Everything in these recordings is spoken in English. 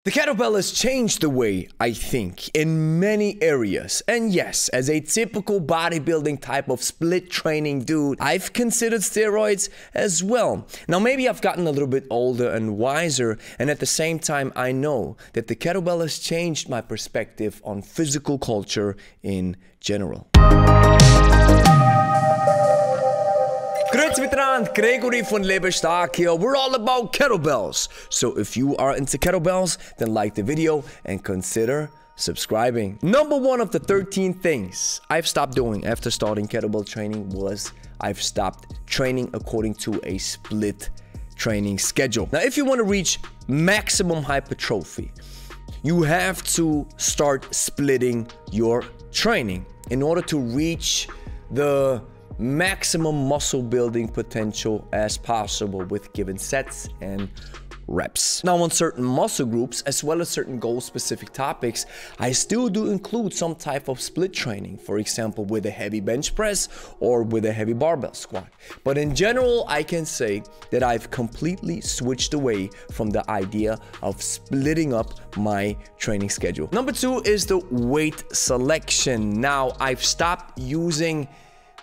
The kettlebell has changed the way I think in many areas. And yes, as a typical bodybuilding type of split training dude, I've considered steroids as well. Now maybe I've gotten a little bit older and wiser, and at the same time I know that the kettlebell has changed my perspective on physical culture in general. Grüezi miteinander, Gregory von Lebe Stark here. We're all about kettlebells. So if you are into kettlebells, then like the video and consider subscribing. Number one of the 13 things I've stopped doing after starting kettlebell training was I've stopped training according to a split training schedule. Now, if you want to reach maximum hypertrophy, you have to start splitting your training in order to reach the maximum muscle building potential as possible with given sets and reps. Now, on certain muscle groups as well as certain goal specific topics, I still do include some type of split training, for example with a heavy bench press or with a heavy barbell squat. But in general, I can say that I've completely switched away from the idea of splitting up my training schedule. Number two is the weight selection. Now, I've stopped using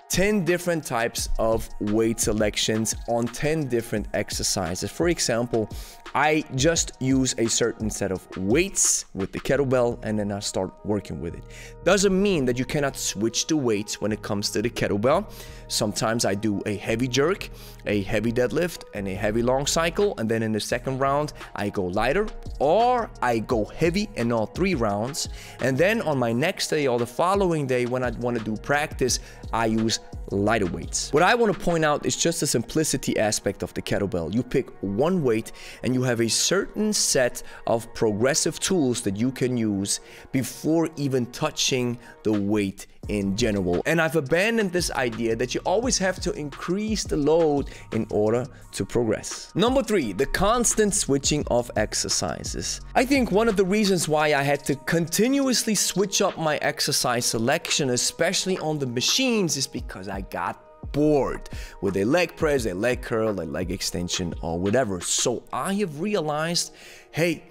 10 different types of weight selections on 10 different exercises. For example, I just use a certain set of weights with the kettlebell and then I start working with it. Doesn't mean that you cannot switch the weights when it comes to the kettlebell. Sometimes I do a heavy jerk, a heavy deadlift, and a heavy long cycle, and then in the second round I go lighter, or I go heavy in all 3 rounds, and then on my next day or the following day when I want to do practice, I use lighter weights. What I want to point out is just the simplicity aspect of the kettlebell. You pick one weight and you have a certain set of progressive tools that you can use before even touching the weight in general. And I've abandoned this idea that you always have to increase the load in order to progress. Number 3, the constant switching of exercises. I think one of the reasons why I had to continuously switch up my exercise selection, especially on the machines, is because I got bored with a leg press, a leg curl, a leg extension, or whatever. So I have realized, hey,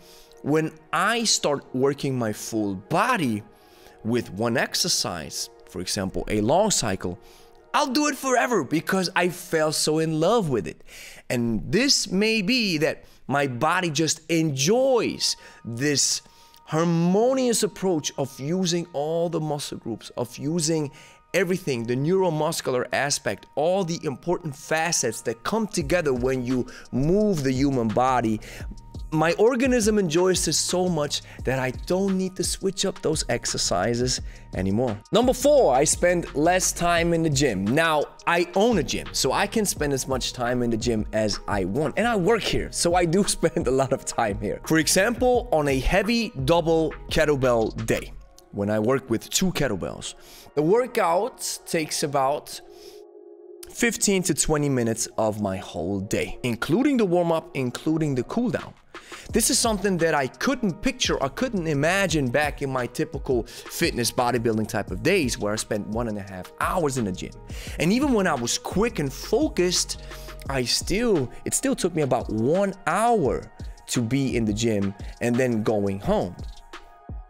when I start working my full body with one exercise, for example, a long cycle, I'll do it forever because I fell so in love with it. And this may be that my body just enjoys this harmonious approach of using all the muscle groups, of using everything, the neuromuscular aspect, all the important facets that come together when you move the human body. My organism enjoys this so much that I don't need to switch up those exercises anymore. Number 4, I spend less time in the gym. Now, I own a gym, so I can spend as much time in the gym as I want. And I work here, so I do spend a lot of time here. For example, on a heavy double kettlebell day, when I work with 2 kettlebells, the workout takes about 15 to 20 minutes of my whole day, including the warm-up, including the cool-down. This is something that I couldn't picture or couldn't imagine back in my typical fitness bodybuilding type of days where I spent 1.5 hours in the gym. And even when I was quick and focused, it still took me about 1 hour to be in the gym and then going home.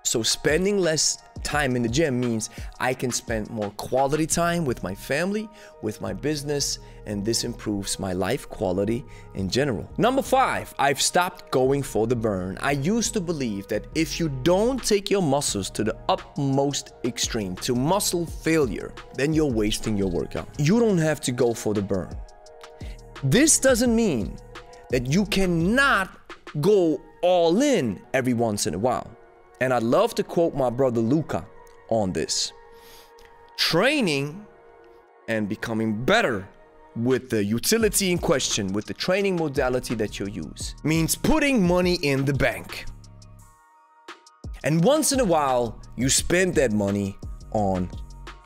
So spending less time in the gym means I can spend more quality time with my family, with my business, and this improves my life quality in general. Number 5, I've stopped going for the burn. I used to believe that if you don't take your muscles to the utmost extreme, to muscle failure, then you're wasting your workout. You don't have to go for the burn. This doesn't mean that you cannot go all in every once in a while. And I'd love to quote my brother Luca on this. Training and becoming better with the utility in question, with the training modality that you use, means putting money in the bank. And once in a while, you spend that money on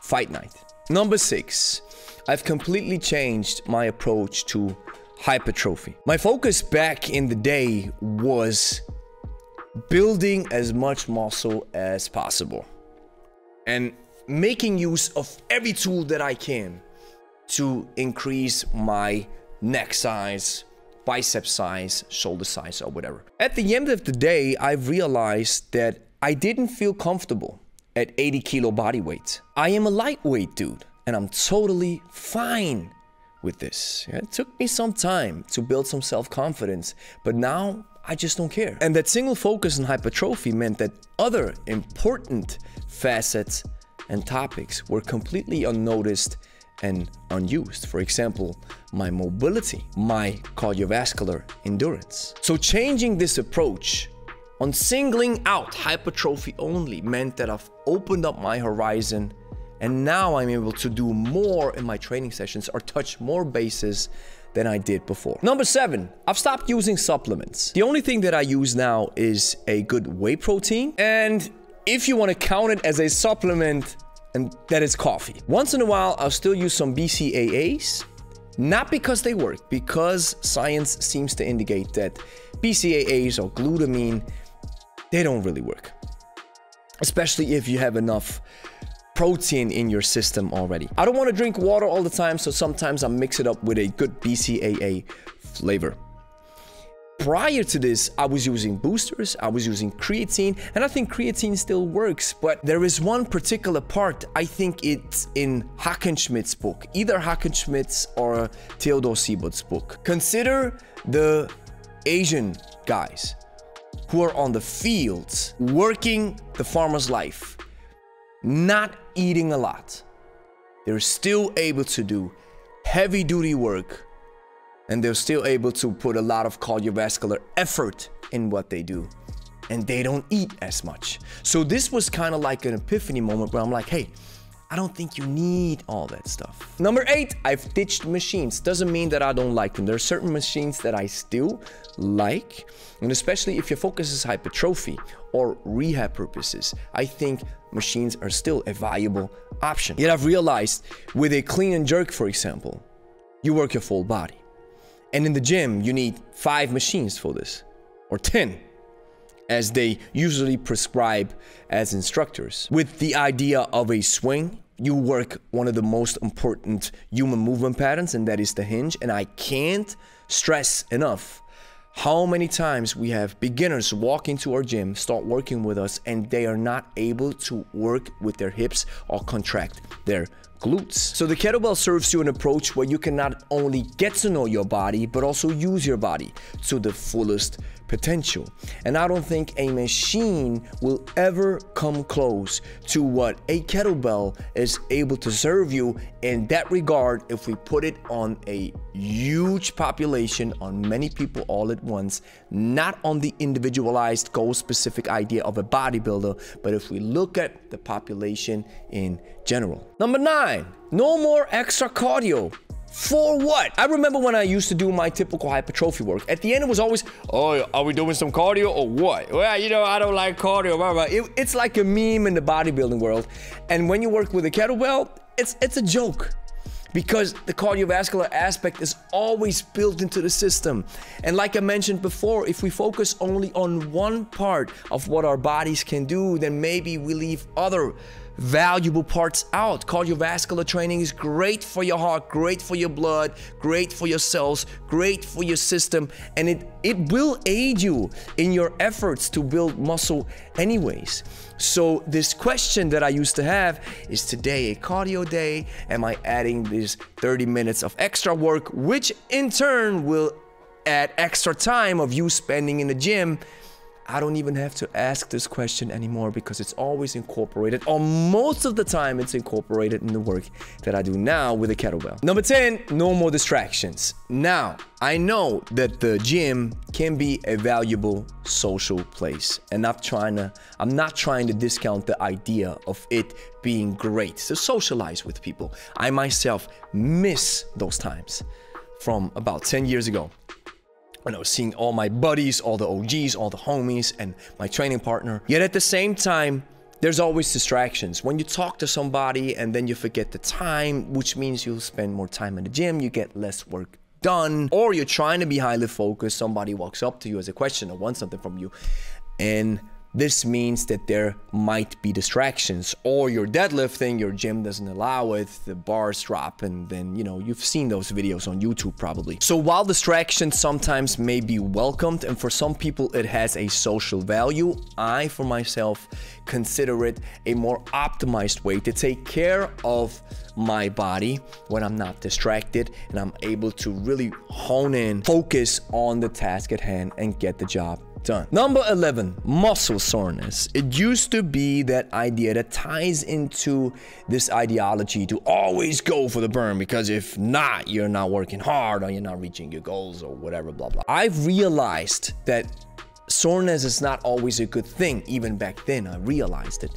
fight night. Number 6, I've completely changed my approach to hypertrophy. My focus back in the day was building as much muscle as possible and making use of every tool that I can to increase my neck size, bicep size, shoulder size, or whatever. At the end of the day, I've realized that I didn't feel comfortable at 80 kilo body weight. I am a lightweight dude, and I'm totally fine with this. It took me some time to build some self-confidence, but now I just don't care. And that single focus on hypertrophy meant that other important facets and topics were completely unnoticed and unused. For example, my mobility, my cardiovascular endurance. So changing this approach on singling out hypertrophy only meant that I've opened up my horizon, and now I'm able to do more in my training sessions or touch more bases than I did before. Number 7, I've stopped using supplements. The only thing that I use now is a good whey protein, and if you want to count it as a supplement, and that is coffee. Once in a while, I'll still use some BCAAs, not because they work, because science seems to indicate that BCAAs or glutamine, they don't really work, especially if you have enough protein in your system already. I don't want to drink water all the time, so sometimes I mix it up with a good BCAA flavor. Prior to this, I was using boosters, I was using creatine, and I think creatine still works, but there is one particular part, I think it's in Hackenschmidt's book, either Hackenschmidt's or Theodor Siebold's book. Consider the Asian guys who are on the fields, working the farmer's life, not eating a lot. They're still able to do heavy duty work, and they're still able to put a lot of cardiovascular effort in what they do. And they don't eat as much. So this was kind of like an epiphany moment where I'm like, hey, I don't think you need all that stuff. Number 8, I've ditched machines. Doesn't mean that I don't like them. There are certain machines that I still like. And especially if your focus is hypertrophy or rehab purposes, I think machines are still a valuable option. Yet I've realized with a clean and jerk, for example, you work your full body. And in the gym, you need 5 machines for this, or 10, as they usually prescribe as instructors. With the idea of a swing, you work one of the most important human movement patterns, and that is the hinge. And I can't stress enough how many times we have beginners walk into our gym, start working with us, and they are not able to work with their hips or contract their glutes. So the kettlebell serves you an approach where you can not only get to know your body, but also use your body to the fullest potential. And I don't think a machine will ever come close to what a kettlebell is able to serve you in that regard if we put it on a huge population, on many people all at once, not on the individualized goal-specific idea of a bodybuilder, but if we look at the population in general. Number 9, no more extra cardio. For what? I remember when I used to do my typical hypertrophy work. At the end, it was always, oh, are we doing some cardio or what? Well, you know, I don't like cardio. Blah, blah. It's like a meme in the bodybuilding world. And when you work with a kettlebell, it's a joke, because the cardiovascular aspect is always built into the system. And like I mentioned before, if we focus only on one part of what our bodies can do, then maybe we leave other valuable parts out. Cardiovascular training is great for your heart, great for your blood, great for your cells, great for your system, and it will aid you in your efforts to build muscle anyways. So this question that I used to have, is today a cardio day? Am I adding these 30 minutes of extra work, which in turn will add extra time of you spending in the gym? I don't even have to ask this question anymore, because it's always incorporated, or most of the time it's incorporated in the work that I do now with a kettlebell. Number 10, no more distractions. Now, I know that the gym can be a valuable social place, and I'm not trying to discount the idea of it being great to socialize with people. I myself miss those times from about 10 years ago. And I was seeing all my buddies, all the OGs, all the homies, and my training partner. Yet at the same time, there's always distractions. When you talk to somebody and then you forget the time, which means you'll spend more time in the gym, you get less work done, or you're trying to be highly focused, somebody walks up to you as a question or wants something from you, and this means that there might be distractions, or you're deadlifting, your gym doesn't allow it, the bars drop, and then, you know, you've seen those videos on YouTube probably. So while distractions sometimes may be welcomed, and for some people it has a social value, I, for myself, consider it a more optimized way to take care of my body when I'm not distracted and I'm able to really hone in, focus on the task at hand, and get the job done. Number 11, muscle soreness. It used to be that idea that ties into this ideology to always go for the burn, because if not, you're not working hard or you're not reaching your goals or whatever, blah, blah. I've realized that soreness is not always a good thing. Even back then, I realized it.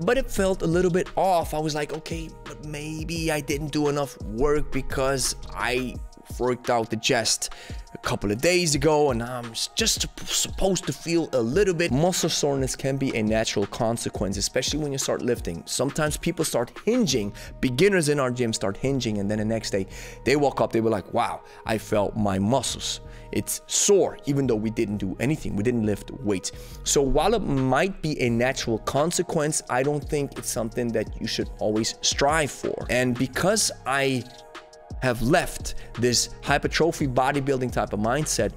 But it felt a little bit off. I was like, okay, but maybe I didn't do enough work because I worked out the chest a couple of days ago and I'm just supposed to feel a little bit. Muscle soreness can be a natural consequence, especially when you start lifting. Sometimes people start hinging, beginners in our gym start hinging, and then the next day they walk up, they were like, wow, I felt my muscles. It's sore, even though we didn't do anything, we didn't lift weights. So while it might be a natural consequence, I don't think it's something that you should always strive for. And because I have left this hypertrophy bodybuilding type of mindset,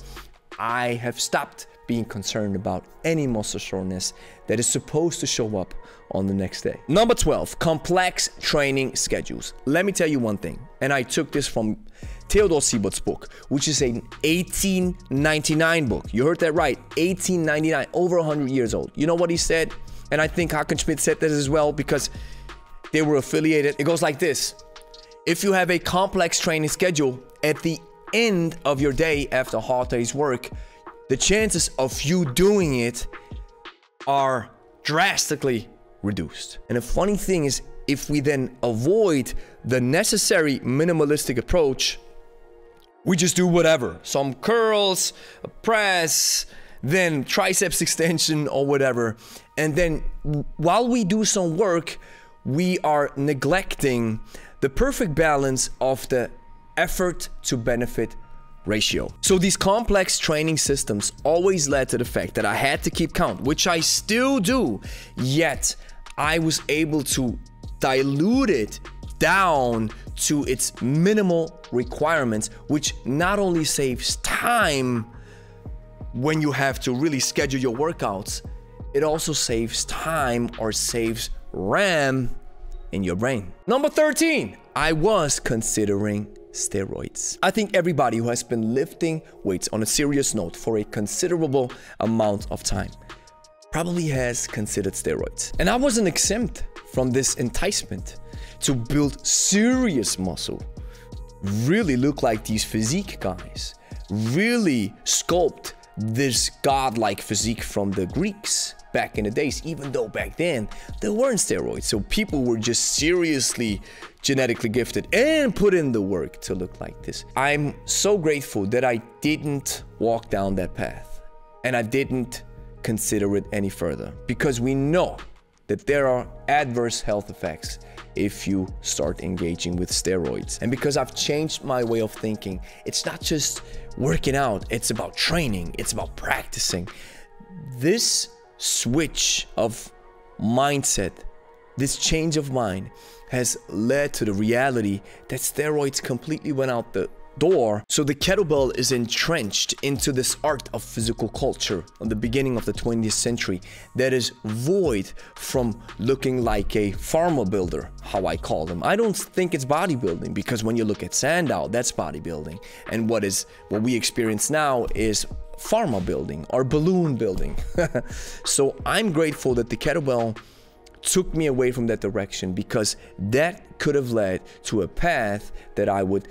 I have stopped being concerned about any muscle soreness that is supposed to show up on the next day. Number 12, complex training schedules. Let me tell you one thing, and I took this from Theodor Siebert's book, which is an 1899 book. You heard that right, 1899, over 100 years old. You know what he said? And I think Hackenschmidt said this as well because they were affiliated. It goes like this: if you have a complex training schedule, at the end of your day after a hard day's work, the chances of you doing it are drastically reduced. And the funny thing is, if we then avoid the necessary minimalistic approach, we just do whatever. Some curls, a press, then triceps extension or whatever. And then while we do some work, we are neglecting the perfect balance of the effort to benefit ratio. So these complex training systems always led to the fact that I had to keep count, which I still do, yet I was able to dilute it down to its minimal requirements, which not only saves time when you have to really schedule your workouts, it also saves time or saves RAM in your brain. Number 13, I was considering steroids. I think everybody who has been lifting weights on a serious note for a considerable amount of time probably has considered steroids. And I wasn't exempt from this enticement to build serious muscle, really look like these physique guys, really sculpt this godlike physique from the Greeks back in the days, even though back then there weren't steroids. So people were just seriously genetically gifted and put in the work to look like this. I'm so grateful that I didn't walk down that path and I didn't consider it any further, because we know that there are adverse health effects if you start engaging with steroids. And because I've changed my way of thinking, it's not just working out, it's about training, it's about practicing. This switch of mindset, this change of mind has led to the reality that steroids completely went out the door. So the kettlebell is entrenched into this art of physical culture on the beginning of the 20th century that is void from looking like a farmer builder, how I call them. I don't think it's bodybuilding, because when you look at Sandow, that's bodybuilding, and what we experience now is pharma building or balloon building. So I'm grateful that the kettlebell took me away from that direction, because that could have led to a path that I would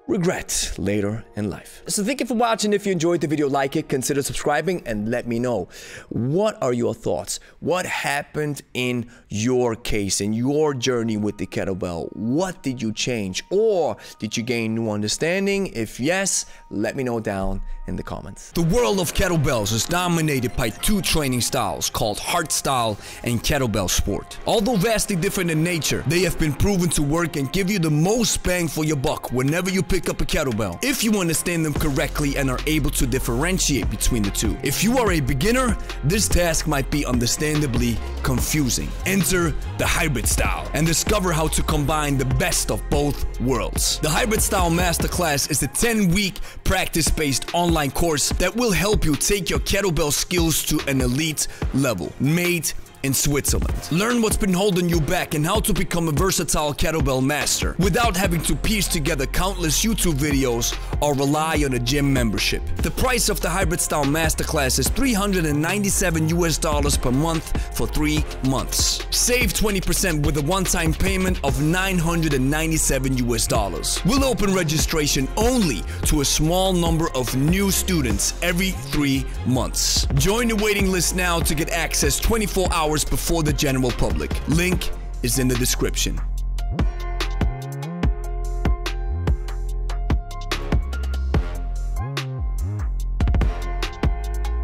regret later in life. So thank you for watching. If you enjoyed the video, like it, consider subscribing, and let me know, what are your thoughts? What happened in your case, in your journey with the kettlebell? What did you change, or did you gain new understanding? If yes, let me know down in the comments. The world of kettlebells is dominated by two training styles called hardstyle and kettlebell sport. Although vastly different in nature, they have been proven to work and give you the most bang for your buck whenever you pick up a kettlebell, if you understand them correctly and are able to differentiate between the two. If you are a beginner, this task might be understandably confusing. Enter the hybrid style and discover how to combine the best of both worlds. The Hybrid Style Masterclass is a 10-week practice-based online course that will help you take your kettlebell skills to an elite level, made in Switzerland. Learn what's been holding you back and how to become a versatile kettlebell master without having to piece together countless YouTube videos or rely on a gym membership. The price of the Hybrid Style Masterclass is $397 per month for 3 months. Save 20% with a one-time payment of $997. We'll open registration only to a small number of new students every 3 months. Join the waiting list now to get access 24 hours before the general public. Link is in the description.